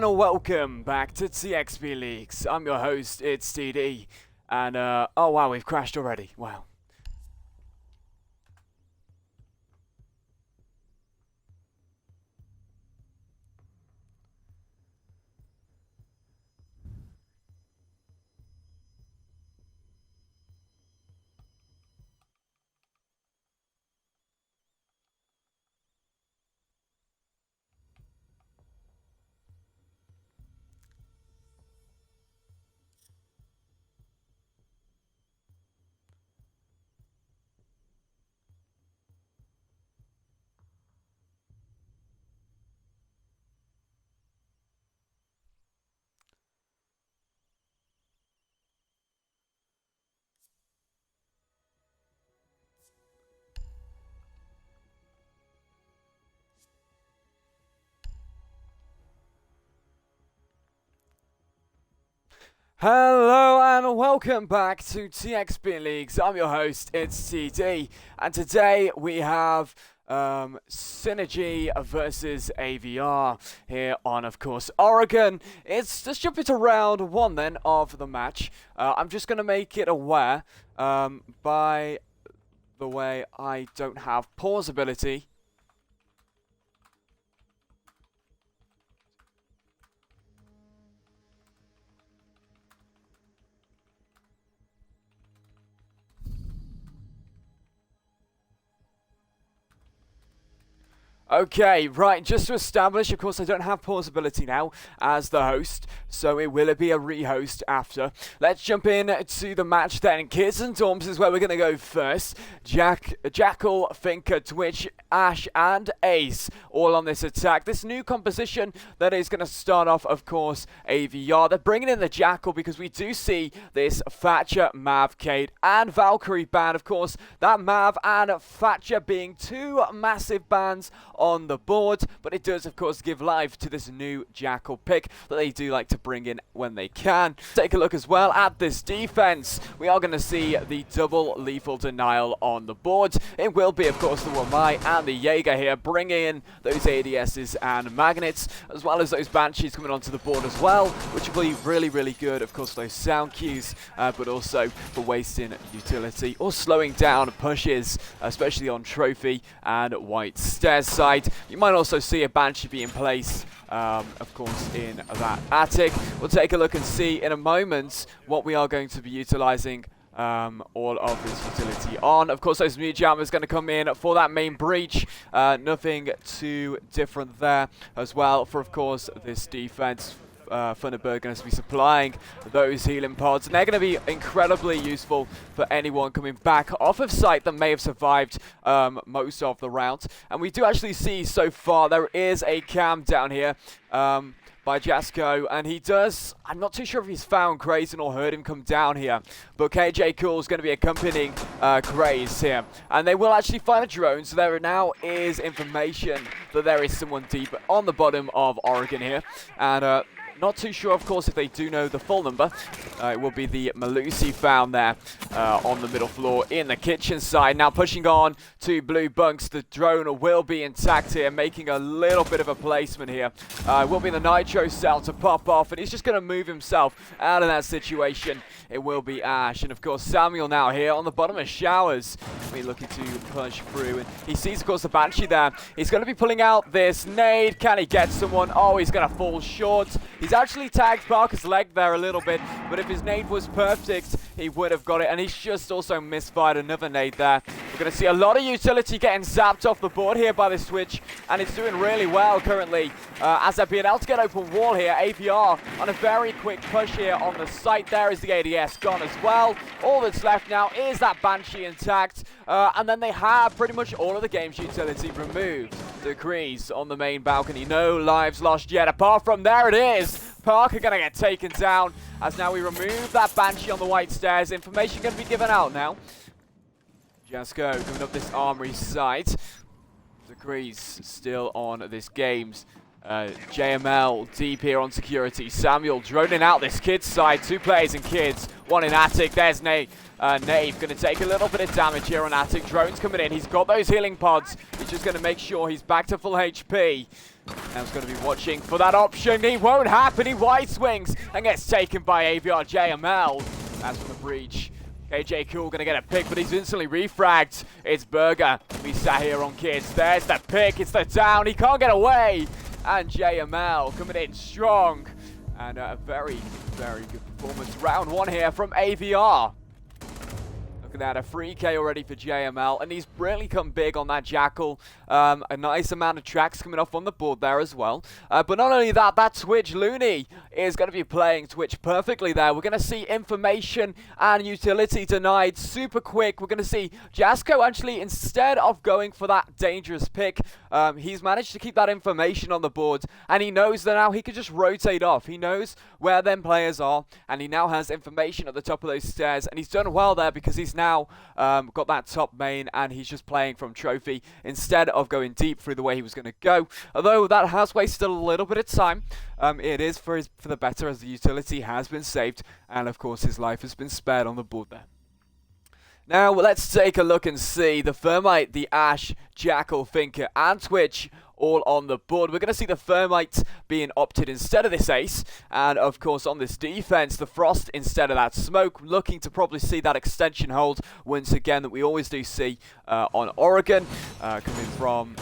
and welcome back to TXB Leagues. I'm your host, it's TD, and oh wow, we've crashed already. Wow. Hello and welcome back to TXB Leagues. I'm your host, it's TD, and today we have Synergy versus AVR here on, of course, Oregon. Let's jump into round one then of the match. I'm just going to make it aware, by the way, I don't have pause ability. Okay, right, just to establish, of course, I don't have pause ability now as the host, so it will be a rehost after. Let's jump in to the match then. Kids and Dorms is where we're going to go first. Jackal, Finker, Twitch, Ash, and Ace all on this attack. This new composition that is going to start off, of course, AVR. They're bringing in the Jackal because we do see this Thatcher, Mav, Cade, and Valkyrie ban. Of course, that Mav and Thatcher being two massive bans on the board, but it does of course give life to this new Jackal pick that they do like to bring in when they can. Take a look as well at this defense. We are going to see the double lethal denial on the board. It will be of course the Wamai and the Jaeger here bringing in those ADSs and magnets, as well as those Banshees coming onto the board as well, which will be really good, of course, those sound cues, but also for wasting utility or slowing down pushes, especially on Trophy and White Stairs side. You might also see a Banshee being placed, of course, in that attic. We'll take a look and see in a moment what we are going to be utilizing all of this utility on. Of course, those Mute Jammers going to come in for that main breach. Nothing too different there as well for, of course, this defense. Thunderbird going to be supplying those healing pods, and they're going to be incredibly useful for anyone coming back off of site that may have survived most of the round. And we do actually see so far there is a cam down here by Jasco, and he does, I'm not too sure if he's found Craze or heard him come down here, but KJ Cool is going to be accompanying Craze here, and they will actually find a drone. So there now is information that there is someone deep on the bottom of Oregon here, and not too sure, of course, if they do know the full number. It will be the Malusi found there on the middle floor in the kitchen side. Now pushing on to blue bunks. The drone will be intact here, making a little bit of a placement here. It will be the Nitro cell to pop off, and he's just going to move himself out of that situation. It will be Ash, and of course Samuel now here on the bottom of Showers. We're looking to push through, and he sees, of course, the Banshee there. He's going to be pulling out this nade. Can he get someone? Oh, he's going to fall short. He's actually tagged Parker's leg there a little bit, but if his nade was perfect, he would have got it, and he's just also misfired another nade there. We're going to see a lot of utility getting zapped off the board here by the Switch, and it's doing really well currently as they're being able to get open wall here. AVR on a very quick push here on the site. There is the ADS gone as well. All that's left now is that Banshee intact, and then they have pretty much all of the game's utility removed. Decrease on the main balcony. No lives lost yet, apart from there it is. Parker going to get taken down as now we remove that Banshee on the White Stairs. Information going to be given out now. Jasco coming up this armory site. Decrease still on this game's JML deep here on security. Samuel droning out this kids side. 2 players and kids. 1 in attic. There's Nate. Nave going to take a little bit of damage here on attic. Drone's coming in. He's got those healing pods. He's just going to make sure he's back to full HP. Now he's going to be watching for that option. He won't happen. He wide swings and gets taken by AVR JML. That's from the breach. KJ Cool going to get a pick, but he's instantly refragged. It's Burger. We sat here on kids. There's the pick. It's the down. He can't get away. And JML coming in strong. And a very, very good performance. Round 1 here from AVR. Looking at a 3K already for JML, and he's really come big on that Jackal. A nice amount of tracks coming off on the board there as well. But not only that, that Twitch Looney is going to be playing Twitch perfectly there. We're going to see information and utility denied super quick. We're going to see Jasko actually, instead of going for that dangerous pick, he's managed to keep that information on the board, and he knows that now he can just rotate off. He knows where them players are, and he now has information at the top of those stairs, and he's done well there because he's now got that top main, and he's just playing from trophy instead of going deep through the way he was going to go. Although that has wasted a little bit of time, it is for the better, as the utility has been saved, and of course his life has been spared on the board there. Now let's take a look and see the Thermite, the Ash, Jackal, Thinker, and Twitch all on the board. We're going to see the Thermite being opted instead of this Ace, and of course on this defense, the Frost instead of that Smoke, looking to probably see that extension hold once again that we always do see on Oregon, coming from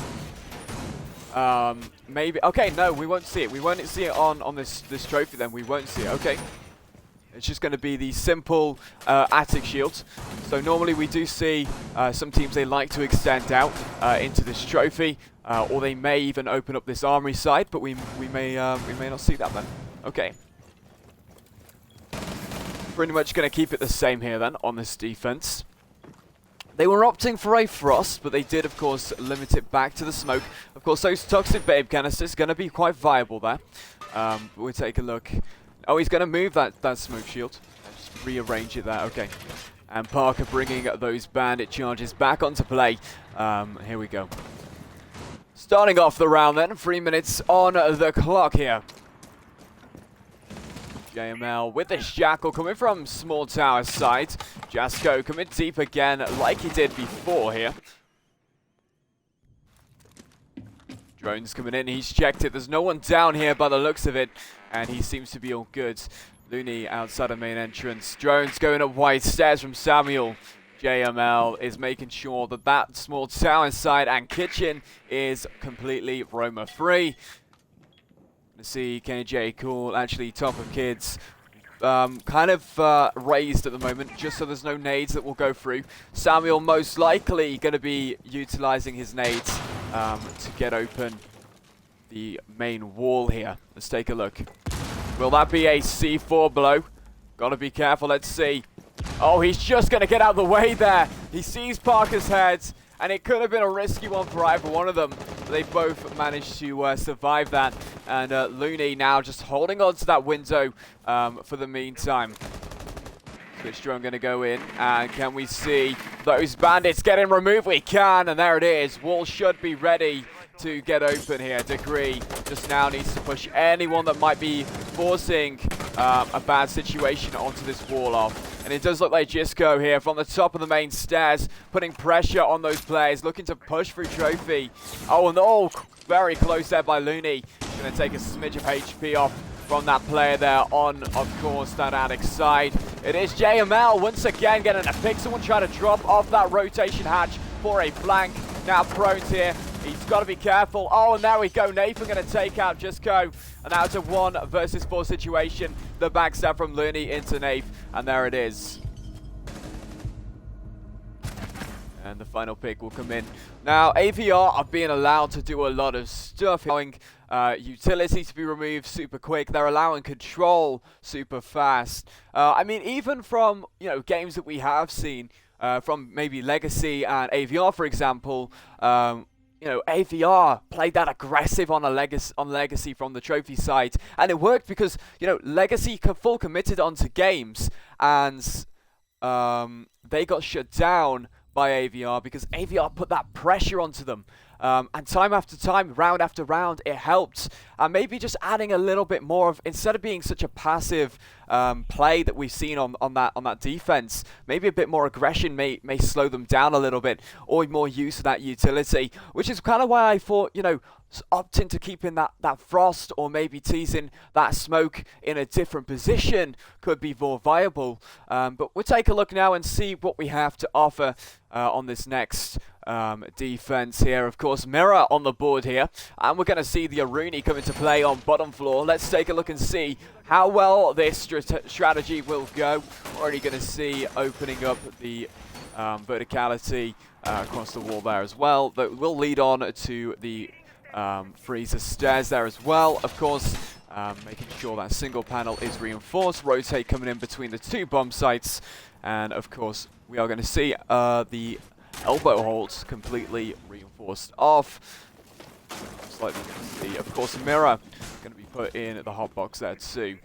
maybe, okay, no, we won't see it. We won't see it on this trophy then. We won't see it. Okay. It's just going to be the simple attic shields. So normally we do see some teams, they like to extend out into this trophy, or they may even open up this armory side, but we may not see that then. Okay. Pretty much going to keep it the same here then on this defense. They were opting for a Frost, but they did, of course, limit it back to the Smoke. Of course, those Toxic Babe canisters going to be quite viable there. We'll take a look. Oh, he's going to move that Smoke shield. Just rearrange it there. Okay. And Parker bringing those bandit charges back onto play. Here we go. Starting off the round then. 3 minutes on the clock here. JML with this Jackal coming from small tower side. Jasko coming deep again like he did before here. Drones coming in. He's checked it. There's no one down here by the looks of it. And he seems to be all good. Looney outside of main entrance. Drones going up wide stairs from Samuel. JML is making sure that that small tower side and kitchen is completely roamer free. Let's see KJ Cool actually top of kids. Kind of raised at the moment, just so there's no nades that will go through. Samuel most likely going to be utilizing his nades to get open the main wall here. Let's take a look. Will that be a C4 blow? Gotta be careful, let's see. Oh, he's just gonna get out of the way there. He sees Parker's head, and it could have been a risky one for either one of them. They both managed to survive that. And Looney now just holding on to that window for the meantime. Switch drone gonna go in, and can we see those bandits getting removed? We can, and there it is. Wall should be ready to get open here. Degree just now needs to push anyone that might be forcing a bad situation onto this wall off. And it does look like Jisco here from the top of the main stairs, putting pressure on those players, looking to push through trophy. Oh, and oh, very close there by Looney. He's going to take a smidge of HP off from that player there on, of course, that attic side. It is JML once again getting a pick. Someone trying to drop off that rotation hatch for a flank. Now Prones here. He's got to be careful. Oh, and there we go. Nathan going to take out Jisco. And now it's a 1 versus 4 situation. The backstab from Looney into Nath. And there it is. And the final pick will come in. Now, AVR are being allowed to do a lot of stuff. Allowing utility to be removed super quick. They're allowing control super fast. I mean, even from, games that we have seen from maybe Legacy and AVR, for example, AVR played that aggressive on Legacy from the trophy side, and it worked because Legacy full committed onto games, and they got shut down by AVR because AVR put that pressure onto them. And time after time, round after round, it helped. Maybe just adding a little bit more of, instead of being such a passive play that we've seen on that defense, maybe a bit more aggression may slow them down a little bit, or more use of that utility, which is kind of why I thought, you know, opting to keeping that frost, or maybe teasing that smoke in a different position could be more viable. But we'll take a look now and see what we have to offer on this next defense here. Of course, Mirror on the board here, and we're going to see the Aruni come into play on bottom floor. Let's take a look and see how well this strategy will go. We're already going to see opening up the verticality across the wall there as well. That will lead on to the freezer stairs there as well. Of course, making sure that single panel is reinforced. Rotate coming in between the two bomb sites. And of course, we are going to see the elbow holds completely reinforced off. Just like we can see, of course, Mirror going to be put in the hot box there too.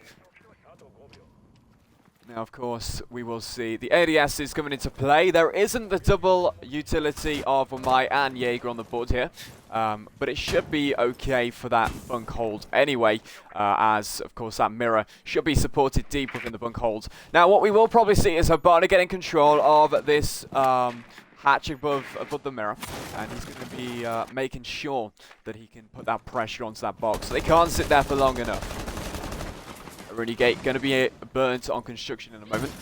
Now, of course, we will see the ADS is coming into play. There isn't the double utility of Mai and Jaeger on the board here, but it should be okay for that bunk hold anyway, as, of course, that Mirror should be supported deep within the bunk hold. Now, what we will probably see is Habana getting control of this hatch above the Mirror, and he's going to be making sure that he can put that pressure onto that box. They can't sit there for long enough. Aruni Gate going to be burnt on construction in a moment,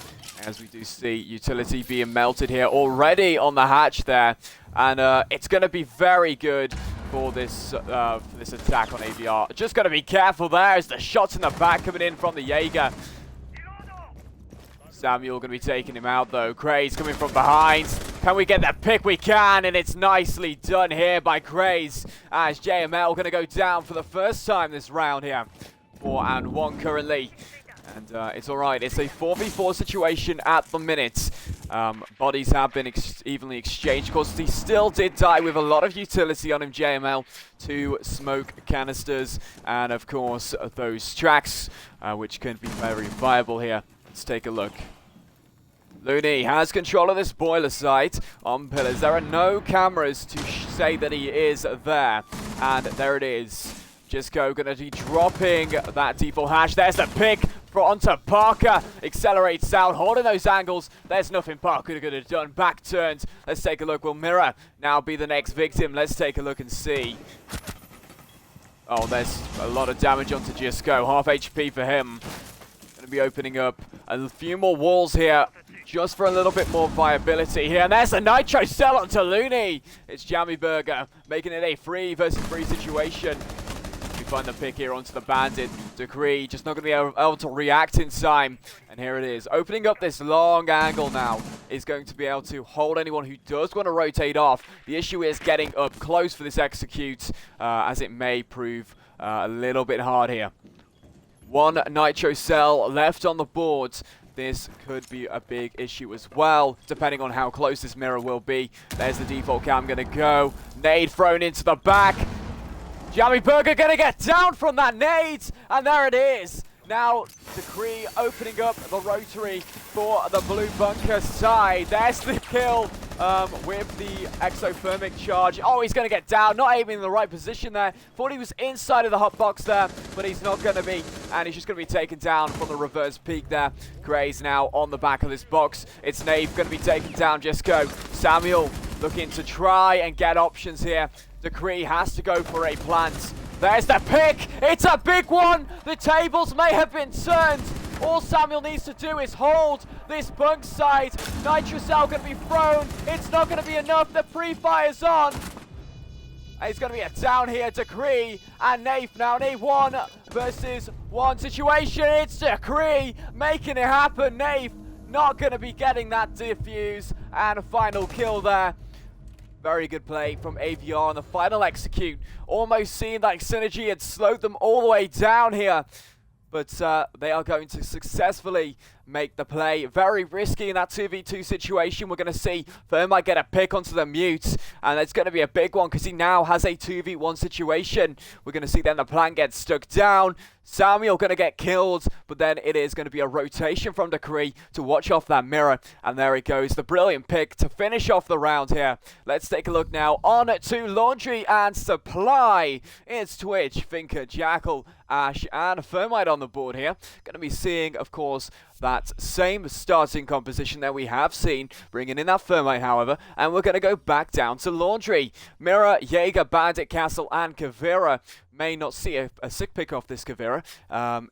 as we do see utility being melted here already on the hatch there, and it's going to be very good for this attack on AVR. Just got to be careful there as the shots in the back coming in from the Jaeger. Samuel going to be taking him out though. Craze coming from behind. Can we get that pick? We can, and it's nicely done here by Craze, as JML going to go down for the first time this round here. 4-1 currently, and it's alright. It's a 4v4 situation at the minute. Bodies have been evenly exchanged. Of course, he still did die with a lot of utility on him, JML. 2 smoke canisters, and of course those tracks, which can be very viable here. Let's take a look. Looney has control of this boiler site on pillars. There are no cameras to say that he is there, and there it is. Jisco going to be dropping that default hash. There's the pick for onto Parker. Accelerates out, holding those angles. There's nothing Parker could have done. Back turns. Let's take a look. Will Mirror now be the next victim? Let's take a look and see. Oh, there's a lot of damage onto Jisco. Half HP for him. Going to be opening up a few more walls here, just for a little bit more viability here. And there's a Nitro Cell onto Looney. It's Jammy Burger making it a 3 versus 3 situation. Find the pick here onto the Bandit. Decree just not going to be able to react in time. And here it is. Opening up this long angle now is going to be able to hold anyone who does want to rotate off. The issue is getting up close for this execute, as it may prove a little bit hard here. 1 Nitro Cell left on the board. This could be a big issue as well, depending on how close this Mirror will be. There's the default cam going to go. Nade thrown into the back. Jammy Burger going to get down from that nade, and there it is. Now, Decree opening up the rotary for the blue bunker side. There's the kill with the exothermic charge. Oh, he's going to get down, not aiming in the right position there. Thought he was inside of the hot box there, but he's not going to be, and he's just going to be taken down from the reverse peak there. Gray's now on the back of this box. It's Nave going to be taken down. Just go. Samuel looking to try and get options here. Decree has to go for a plant. There's the pick. It's a big one. The tables may have been turned. All Samuel needs to do is hold this bunk side. Nitrocell going to be thrown. It's not going to be enough. The pre-fire's on. And it's going to be a down here. Decree and Nath now. Nath 1 versus 1 situation. It's Decree making it happen. Nath not going to be getting that defuse. And a final kill there. Very good play from AVR on the final execute. Almost seemed like Synergy had slowed them all the way down here. But they are going to successfully make the play. Very risky in that 2v2 situation. We're going to see Fern might get a pick onto the mute. And it's going to be a big one because he now has a 2v1 situation. We're going to see then the plant get stuck down. Samuel going to get killed, but then it is going to be a rotation from Decree to watch off that mirror. And there it goes, the brilliant pick to finish off the round here. Let's take a look now on to Laundry and Supply. It's Twitch, Finker, Jackal, Ash and Thermite on the board here. Going to be seeing, of course, that same starting composition that we have seen, bringing in that Thermite, however, and we're going to go back down to Laundry. Mirror, Jaeger, Bandit, Castle, and Kavira. May not see a sick pick off this Kavira.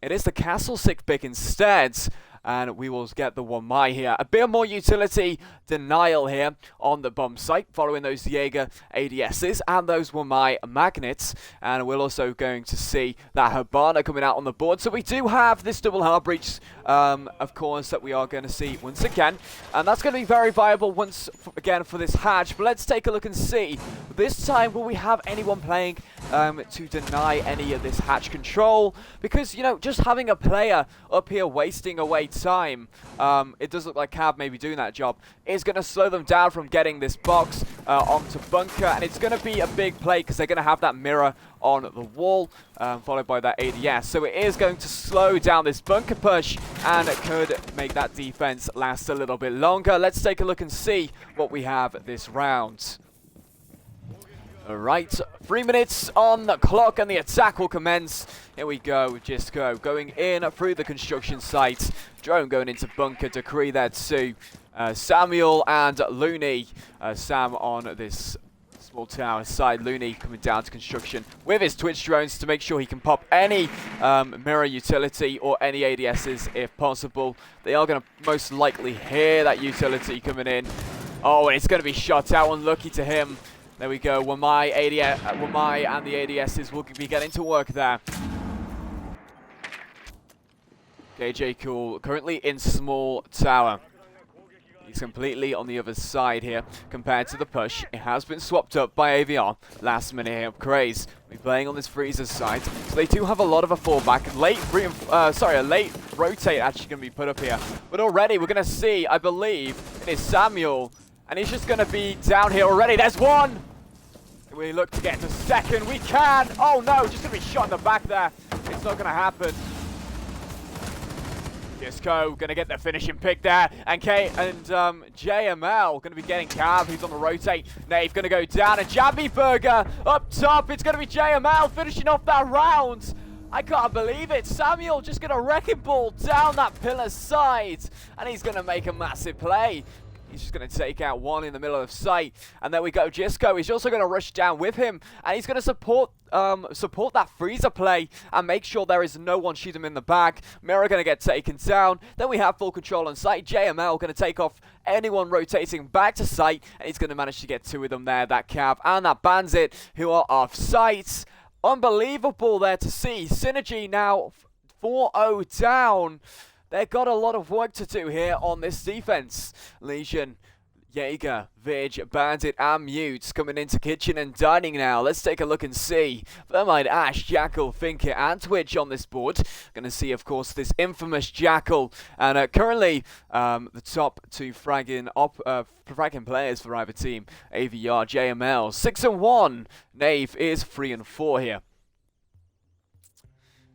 It is the Castle sick pick instead. And we will get the Wamai here. A bit more utility denial here on the bomb site, following those Jaeger ADSs and those Wamai magnets. And we're also going to see that Habana coming out on the board. So we do have this double hard breach, of course, that we are going to see once again. And that's going to be very viable once again for this hatch. But let's take a look and see. This time, will we have anyone playing to deny any of this hatch control? Because, you know, just having a player up here wasting away time, it does look like Cav may be doing that job, is going to slow them down from getting this box onto bunker, and it's going to be a big play because they're going to have that mirror on the wall, followed by that ADS. So it is going to slow down this bunker push, and it could make that defense last a little bit longer. Let's take a look and see what we have this round. Alright, 3 minutes on the clock and the attack will commence. Here we go, Jisco going in through the construction site. Drone going into bunker, Decree there too. Samuel and Looney. Sam on this small tower side. Looney coming down to construction with his Twitch drones to make sure he can pop any mirror utility or any ADSs if possible. They are going to most likely hear that utility coming in. Oh, and it's going to be shot out, unlucky to him. There we go, Wamai and the ADSs will be getting to work there. KJ Cool currently in small tower. He's completely on the other side here compared to the push. It has been swapped up by AVR. Last minute here, Craze. We're playing on this freezer side. So they do have a lot of a fallback. A late rotate actually going to be put up here. But already we're going to see, I believe, it is Samuel. And he's just going to be down here already. There's one! We look to get to second. We can! Oh no, just going to be shot in the back there. It's not going to happen. Disco going to get the finishing pick there. And JML going to be getting Cav, who's on the rotate. Nave going to go down. And Jabby Burger up top. It's going to be JML finishing off that round. I can't believe it. Samuel just going to wrecking ball down that pillar side. And he's going to make a massive play. He's just going to take out one in the middle of sight. And there we go. Jisco is also going to rush down with him. And he's going to support that freezer play and make sure there is no one shoot him in the back. Mirror going to get taken down. Then we have full control on site. JML going to take off anyone rotating back to site. And he's going to manage to get two of them there. That Cav and that Bandit who are off site. Unbelievable there to see. Synergy now 4-0 down. They've got a lot of work to do here on this defense. Legion, Jaeger, Vidge, Bandit, and Mutes coming into kitchen and dining now. Let's take a look and see. Thermite, Ash, Jackal, Finker, and Twitch on this board. Going to see, of course, this infamous Jackal. And currently, the top two fragging players for either team. AVR, JML, 6-1. Nave is 3-4 here.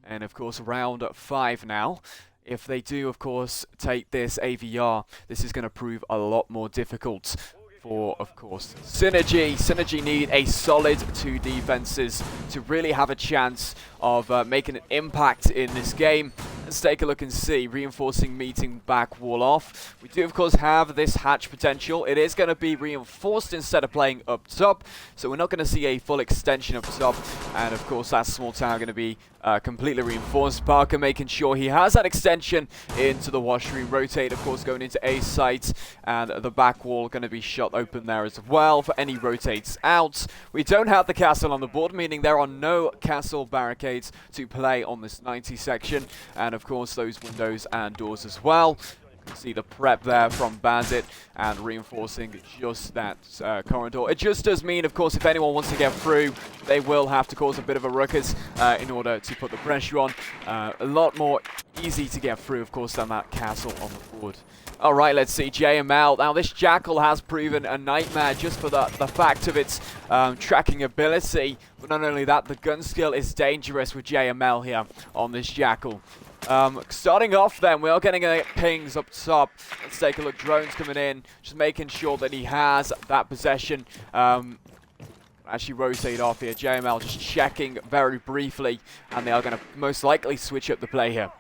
And, of course, round 5 now. If they do, of course, take this AVR, this is going to prove a lot more difficult for, of course, Synergy. Synergy need a solid 2 defenses to really have a chance of making an impact in this game. Let's take a look and see. Reinforcing meeting back wall off. We do, of course, have this hatch potential. It is going to be reinforced instead of playing up top. So we're not going to see a full extension up top. And, of course, that small tower going to be completely reinforced. Parker making sure he has that extension into the washroom. Rotate, of course, going into A site. And the back wall going to be shot open there as well for any rotates out. We don't have the castle on the board, meaning there are no castle barricades to play on this 90 section. And, of course, those windows and doors as well. You can see the prep there from Bandit and reinforcing just that corridor. It just does mean, of course, if anyone wants to get through, they will have to cause a bit of a ruckus in order to put the pressure on. A lot more easy to get through, of course, than that castle on the board. All right, let's see JML. Now, this Jackal has proven a nightmare just for the fact of its tracking ability. But not only that, the gun skill is dangerous with JML here on this Jackal. Starting off then, we are getting pings up top. Let's take a look. Drones coming in, just making sure that he has that possession. Actually rotate off here. JML just checking very briefly, and they are going to most likely switch up the play here.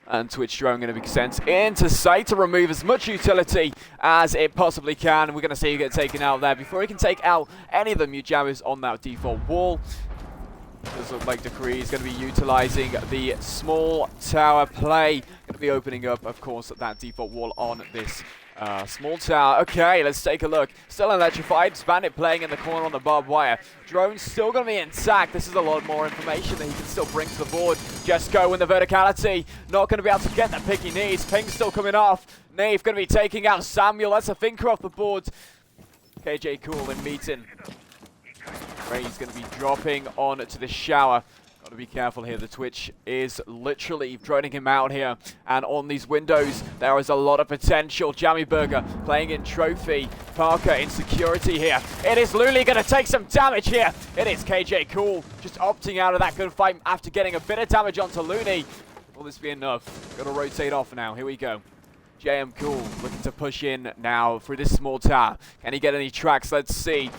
And Twitch drone going to be sent into sight to remove as much utility as it possibly can. We're going to see you get taken out there before he can take out any of the mute jammers on that default wall. Does look like Decree is going to be utilizing the small tower play. Going to be opening up, of course, that default wall on this small tower. Okay, let's take a look. Still electrified. Bandit playing in the corner on the barbed wire. Drone's still going to be intact. This is a lot more information that he can still bring to the board. Just go in the verticality. Not going to be able to get the pick he needs. Ping's still coming off. Nave going to be taking out Samuel. That's a thinker off the board. KJ Cool and Meaton. Ray's going to be dropping on to the shower. Got to be careful here. The Twitch is literally droning him out here. And on these windows, there is a lot of potential. Jammy Burger playing in trophy. Parker in security here. It is Luli going to take some damage here. It is KJ Cool just opting out of that good fight after getting a bit of damage onto Looney. Will this be enough? Got to rotate off now. Here we go. JM Cool looking to push in now through this small tower. Can he get any tracks? Let's see.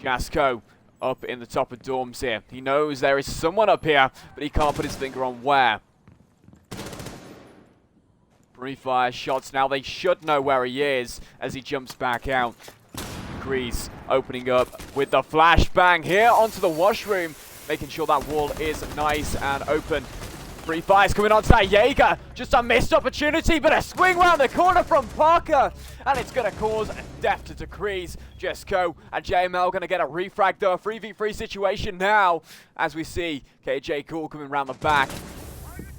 Jasco up in the top of dorms here. He knows there is someone up here, but he can't put his finger on where. Pre-fire shots. Now they should know where he is as he jumps back out. Grease opening up with the flashbang here onto the washroom, making sure that wall is nice and open. Free fires coming onto that Jaeger. Just a missed opportunity, but a swing round the corner from Parker. And it's going to cause death to Decrees. Jesco and JML going to get a refrag though. A 3v3 situation now as we see KJ Cool coming around the back.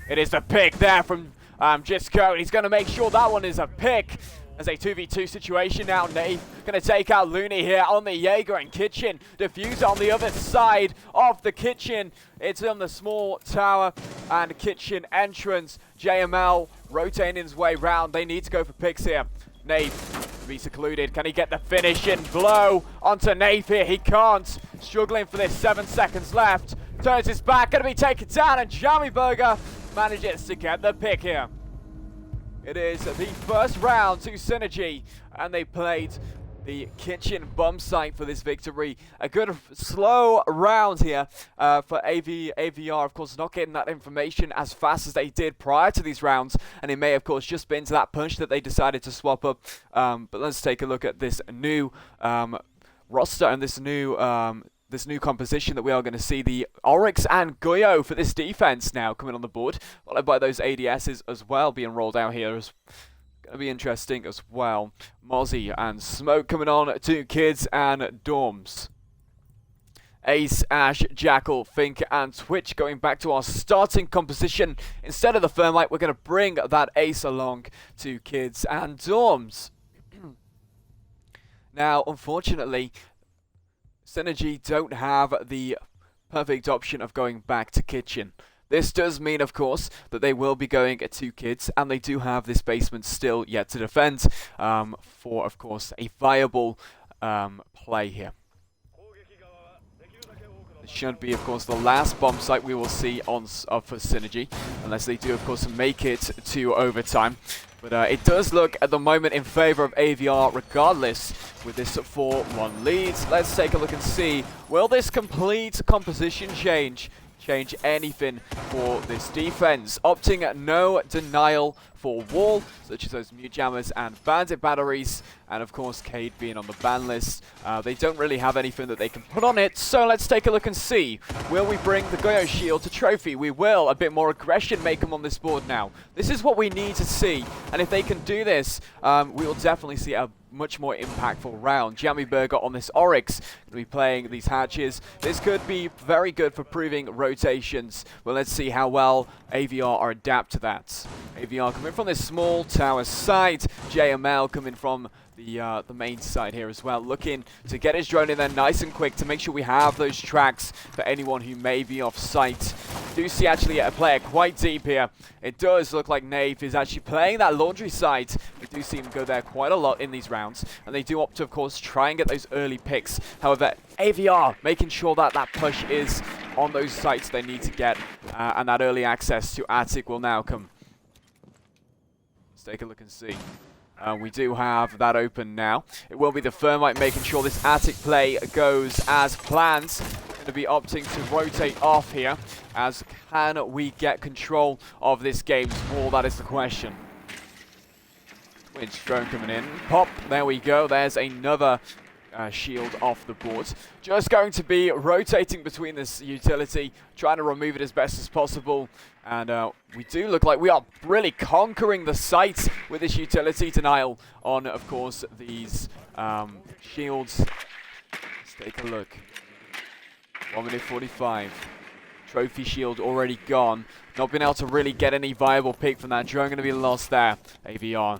It is the pick there from Jesco. He's going to make sure that one is a pick. As a 2v2 situation now, Nate going to take out Looney here on the Jaeger and Kitchen. Diffuser on the other side of the Kitchen. It's on the small tower and Kitchen entrance. JML rotating his way round. They need to go for picks here. Nate be secluded. Can he get the finishing blow onto Nate here? He can't. Struggling for this. 7 seconds left. Turns his back. Going to be taken down and Jammy Burger manages to get the pick here. It is the first round to Synergy, and they played the Kitchen bomb site for this victory. A good slow round here for AVR, of course, not getting that information as fast as they did prior to these rounds, and it may, of course, just been to that punch that they decided to swap up. But let's take a look at this new roster and this new composition that we are going to see. The Oryx and Goyo for this defense now coming on the board, followed by those ADSs as well being rolled out here. It's going to be interesting as well. Mozzie and Smoke coming on to Kids and Dorms. Ace, Ash, Jackal, Fink, and Twitch going back to our starting composition. Instead of the Thermite, we're going to bring that Ace along to Kids and Dorms. Now, unfortunately, Synergy don't have the perfect option of going back to Kitchen. This does mean, of course, that they will be going to Kids, and they do have this basement still yet to defend for, of course, a viable play here. This should be, of course, the last bomb site we will see on for Synergy, unless they do, of course, make it to overtime. But it does look at the moment in favor of AVR regardless with this 4-1 lead. Let's take a look and see, will this complete composition change anything for this defense? Opting at no denial for wall, such as those mute jammers and bandit batteries, and of course Cade being on the ban list. They don't really have anything that they can put on it, so let's take a look and see. Will we bring the Goyo shield to trophy? We will. A bit more aggression make them on this board now. This is what we need to see, and if they can do this, we will definitely see a much more impactful round. Jammy Burger on this Oryx going to be playing these hatches. This could be very good for proving rotations. Well, let's see how well AVR are adapt to that. AVR coming from this small tower side. JML coming from the main side here as well, looking to get his drone in there nice and quick to make sure we have those tracks for anyone who may be off site. do see actually a player quite deep here. It does look like Nave is actually playing that laundry side. We do see him go there quite a lot in these rounds, and they do opt to, of course, try and get those early picks. However, AVR making sure that that push is on those sites they need to get, and that early access to Attic will now come. Let's take a look and see. We do have that open now. It will be the Thermite making sure this Attic play goes as planned. Going to be opting to rotate off here. As can we get control of this game's ball? That is the question. Twitch drone coming in. Pop. There we go. There's another shield off the board. Just going to be rotating between this utility, trying to remove it as best as possible. And we do look like we are really conquering the site with this utility denial on, of course, these shields. Let's take a look. 1 minute 45. Trophy shield already gone. Not been able to really get any viable pick from that. Drone going to be lost there. AVR.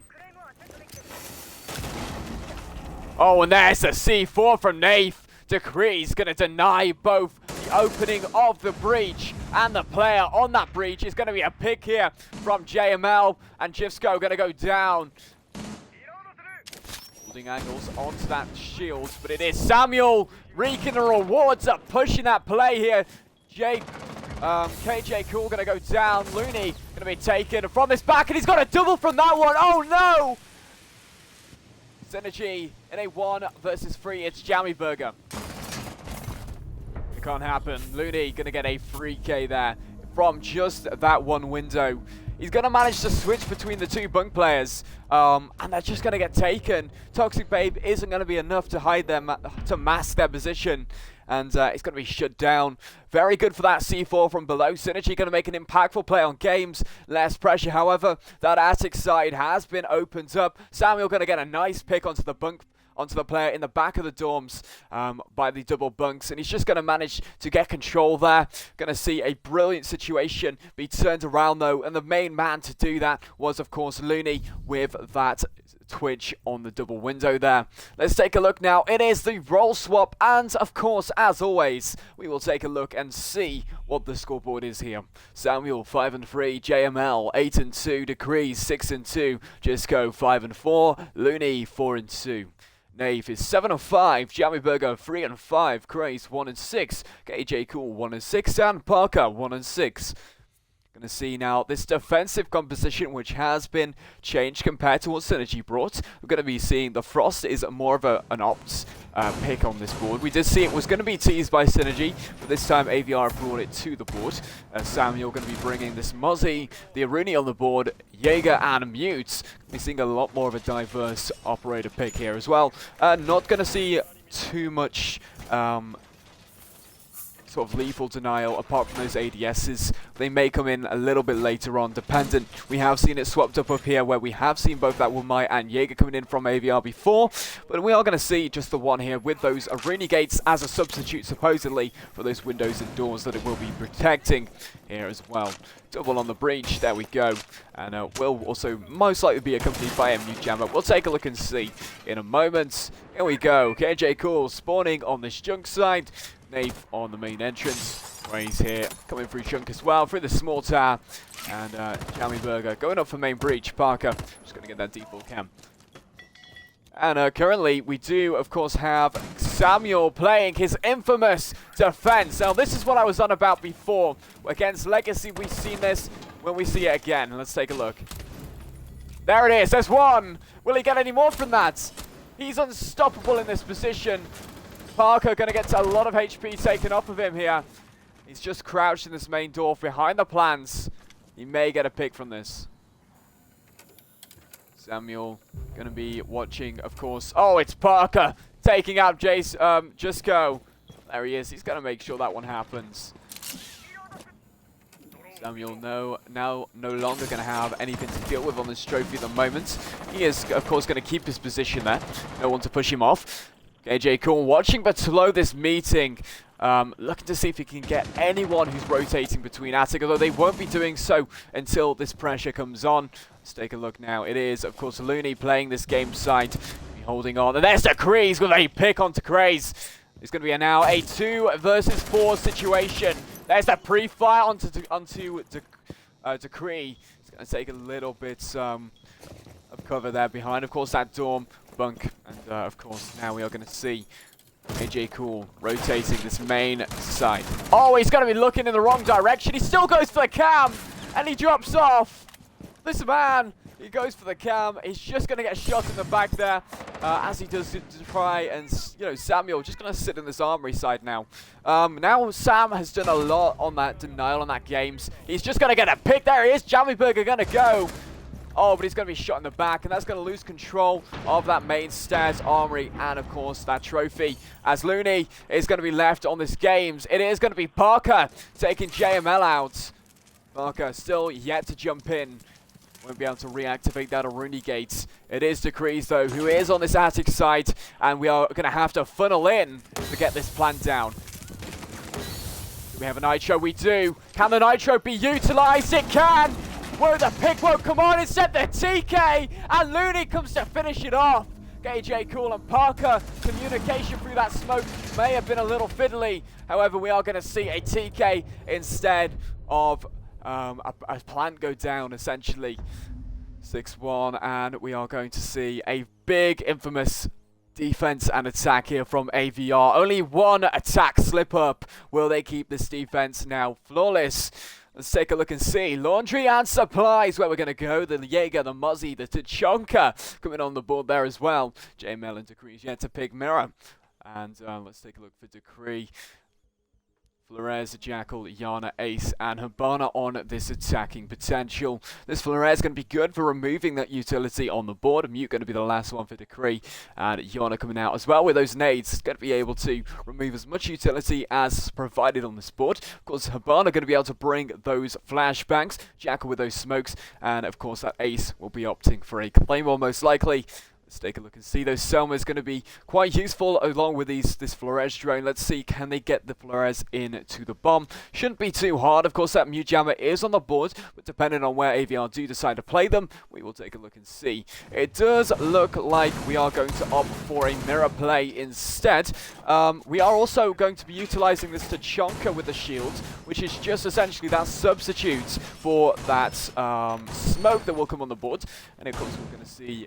Oh, and there's a C4 from Nath. Decree's going to deny both the opening of the breach and the player on that breach. Is going to be a pick here from JML, and Jivsko going to go down. Holding angles onto that shield, but it is Samuel reaping the rewards up, pushing that play here. KJ Cool going to go down. Looney going to be taken from this back, and he's got a double from that one. Oh no! Synergy in a 1 versus 3. It's Jammy Burger. It can't happen. Looney going to get a 3K there from just that one window. He's going to manage to switch between the two bunk players, and they're just going to get taken. Toxic Babe isn't going to be enough to hide them, to mask their position, and it's going to be shut down. Very good for that C4 from below. Synergy going to make an impactful play on games. Less pressure, however. That Attic side has been opened up. Samuel going to get a nice pick onto the bunk, onto the player in the back of the dorms by the double bunks, and he's just going to manage to get control there. Going to see a brilliant situation be turned around though, and the main man to do that was, of course, Looney with that twitch on the double window there. Let's take a look now. It is the role swap, and of course, as always, we will take a look and see what the scoreboard is here. Samuel 5 and 3, JML 8 and 2, Decree 6 and 2, Jisco 5 and 4, Looney 4 and 2. Nave is 7 and 5, Jammy Burger 3 and 5, Craze 1 and 6, KJ Cool 1 and 6, and Parker 1 and 6. Going to see now this defensive composition, which has been changed compared to what Synergy brought. We're going to be seeing the Frost is more of an opt pick on this board. We did see it was going to be teased by Synergy, but this time AVR brought it to the board. Samuel going to be bringing this Muzzy, the Aruni on the board, Jaeger and Mute. We're seeing a lot more of a diverse operator pick here as well. Not going to see too much sort of lethal denial apart from those ADSs. They may come in a little bit later on, dependent. We have seen it swapped up here where we have seen both that Wumai and Jaeger coming in from AVR before, but we are going to see just the one here with those Arena gates as a substitute supposedly for those windows and doors that it will be protecting here as well. Double on the breach, there we go, and will also most likely be accompanied by a mute jammer. We'll take a look and see in a moment. Here we go, KJ Cool spawning on this junk side. Nave on the main entrance. Rays here coming through chunk as well through the small tower, and Jammy Burger going up for main breach. Parker just going to get that default cam. And currently we do of course have Samuel playing his infamous defense. Now this is what I was on about before. Against Legacy we've seen this, when we see it again. Let's take a look. There it is, there's one. Will he get any more from that? He's unstoppable in this position. Parker going to get a lot of HP taken off of him here. He's just crouched in this main door behind the plants. He may get a pick from this. Samuel going to be watching, of course. Oh, it's Parker taking out Jisco. There he is. He's going to make sure that one happens. Samuel now no longer going to have anything to deal with on this trophy at the moment. He is, of course, going to keep his position there. No one to push him off. KJ Cool watching but slow this meeting. Looking to see if he can get anyone who's rotating between Attic, although they won't be doing so until this pressure comes on. Let's take a look now. It is, of course, Looney playing this game side. Holding on. And there's the Craze with a pick onto Craze. It's going to be now a 2 versus 4 situation. There's that pre-fire onto Decree. It's going to take a little bit of cover there behind. Of course, that dorm bunk. And of course, now we are going to see AJ Cool rotating this main side. Oh, he's going to be looking in the wrong direction. He still goes for the cam. And he drops off. This man, he goes for the cam. He's just going to get shot in the back there. As he does to try and, you know, Samuel just going to sit in this armory side now. Now Sam has done a lot on that denial on that games. He's just going to get a pick. There he is. Jammerburger going to go. Oh, but he's going to be shot in the back, and that's going to lose control of that main stairs armory and, of course, that trophy. As Looney is going to be left on this games, it is going to be Parker taking JML out. Parker still yet to jump in. Won't be able to reactivate that Aruni gate. It is Decrees, though, who is on this attic side, and we are going to have to funnel in to get this plan down. Do we have a Nitro? We do. Can the Nitro be utilized? It can! Whoa, the pick won't come on. Instead, the TK, and Looney comes to finish it off. KJ Cool and Parker, communication through that smoke may have been a little fiddly. However, we are going to see a TK instead of a plant go down, essentially. 6-1, and we are going to see a big, infamous defense and attack here from AVR. Only one attack slip up. Will they keep this defense now flawless? Let's take a look and see. Laundry and supplies, where we're going to go. The Jaeger, the Muzzy, the Tachanka coming on the board there as well. JML and Decree yet to pick Mirror. And let's take a look for Decree. Flores, Jackal, Yana, Ace, and Habana on this attacking potential. This Flores is going to be good for removing that utility on the board. Mute going to be the last one for Decree. And Yana coming out as well with those nades. It's going to be able to remove as much utility as provided on this board. Of course, Habana going to be able to bring those flashbangs. Jackal with those smokes. And of course, that Ace will be opting for a Claymore most likely. Let's take a look and see. Those Selma is going to be quite useful along with this Flores drone. Let's see, can they get the Flores into the bomb? Shouldn't be too hard. Of course, that Mute Jammer is on the board, but depending on where AVR do decide to play them, we will take a look and see. It does look like we are going to opt for a mirror play instead. We are also going to be utilizing this Tachanka with the shield, which is just essentially that substitute for that smoke that will come on the board. And of course, we're going to see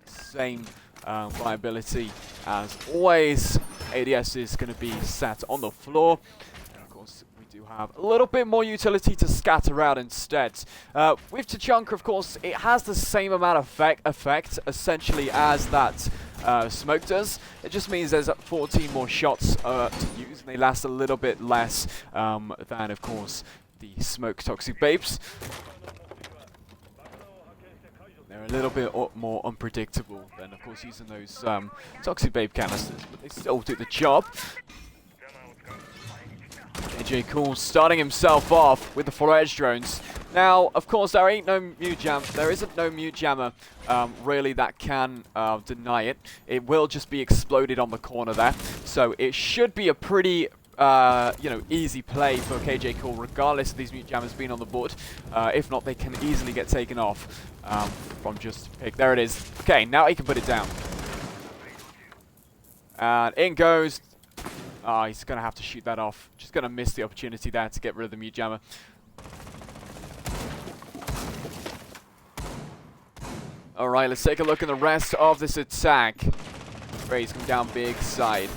same viability as always. ADS is going to be sat on the floor. And of course, we do have a little bit more utility to scatter out instead. With Tachanka, of course, it has the same amount of effect essentially as that smoke does. It just means there's 14 more shots to use, and they last a little bit less than, of course, the smoke toxic babes. They're a little bit more unpredictable than, of course, using those Toxic Babe canisters, but they still do the job. AJ Cool starting himself off with the Flores drones. Now, of course, there isn't no Mute Jammer really that can deny it. It will just be exploded on the corner there, so it should be a pretty easy play for KJ Cool, regardless of these Mute Jammers being on the board. If not, they can easily get taken off from just pick. There it is. Okay, now he can put it down. And in goes. He's going to have to shoot that off. Just going to miss the opportunity there to get rid of the Mute Jammer. Alright, let's take a look at the rest of this attack. Ray's come down big side.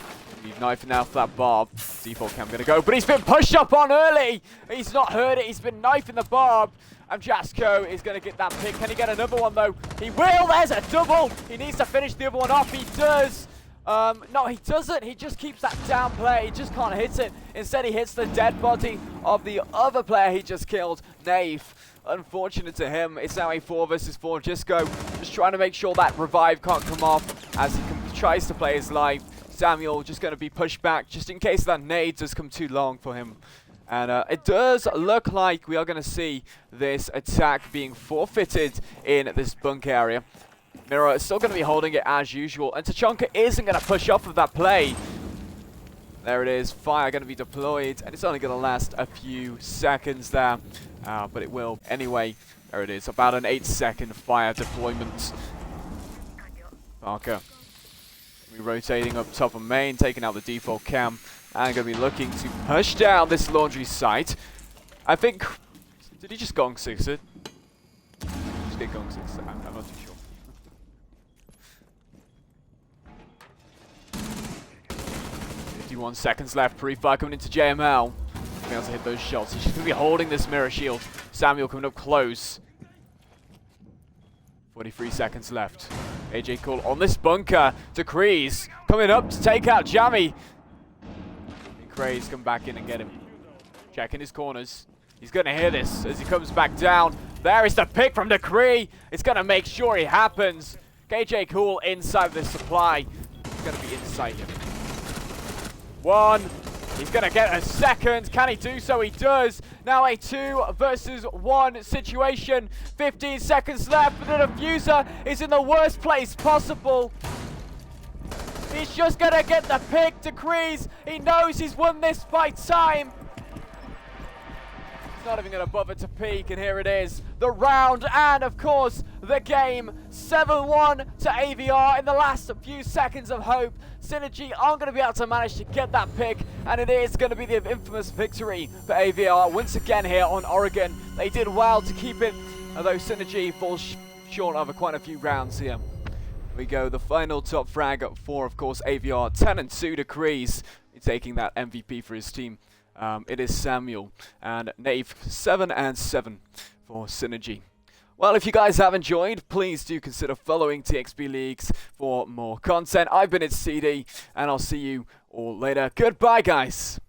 He's knifing out for that barb. Default cam gonna go, but he's been pushed up on early. He's not heard it. He's been knifing the barb. And Jasko is gonna get that pick. Can he get another one though? He will. There's a double. He needs to finish the other one off. He does. No, he doesn't. He just keeps that down play. He just can't hit it. Instead, he hits the dead body of the other player he just killed, Nave. Unfortunate to him. It's now a 4 versus 4. Jasko just trying to make sure that revive can't come off as he tries to play his life. Samuel just going to be pushed back just in case that nade does come too long for him. And it does look like we are going to see this attack being forfeited in this bunk area. Mirror is still going to be holding it as usual. And Tachanka isn't going to push off of that play. There it is. Fire going to be deployed. And it's only going to last a few seconds there. But it will. Anyway, there it is. About an 8-second fire deployment. Parker. Rotating up top of main, taking out the default cam. and going to be looking to push down this laundry site. I think... Did he just gong six it? Just get gong six. I'm not too sure. 51 seconds left. Pre-fire coming into JML. Being able to hit those shots. He's just going to be holding this mirror shield. Samuel coming up close. 43 seconds left. AJ Cool on this bunker. Decrees coming up to take out Jammy. And Craze come back in and get him. Checking his corners. He's going to hear this as he comes back down. There is the pick from Decree. It's going to make sure it happens. KJ Cool inside the supply. He's going to be inside him. One. He's going to get a second. Can he do so? He does. Now a 2 versus 1 situation. 15 seconds left, but the diffuser is in the worst place possible. He's just going to get the pick. Decrees. He knows he's won this by time. He's not even going to bother to peek, and here it is. The round and, of course, the game. 7-1 to AVR in the last few seconds of hope. Synergy aren't going to be able to manage to get that pick, and it is going to be the infamous victory for AVR once again here on Oregon. They did well to keep it, although Synergy falls short of quite a few rounds here. We go, the final top frag for, of course, AVR. 10-2 Decrees, taking that MVP for his team. It is Samuel, and Nave 7-7 for Synergy. Well, if you guys have enjoyed, please do consider following TXB Leagues for more content. I've been at CD, and I'll see you all later. Goodbye, guys.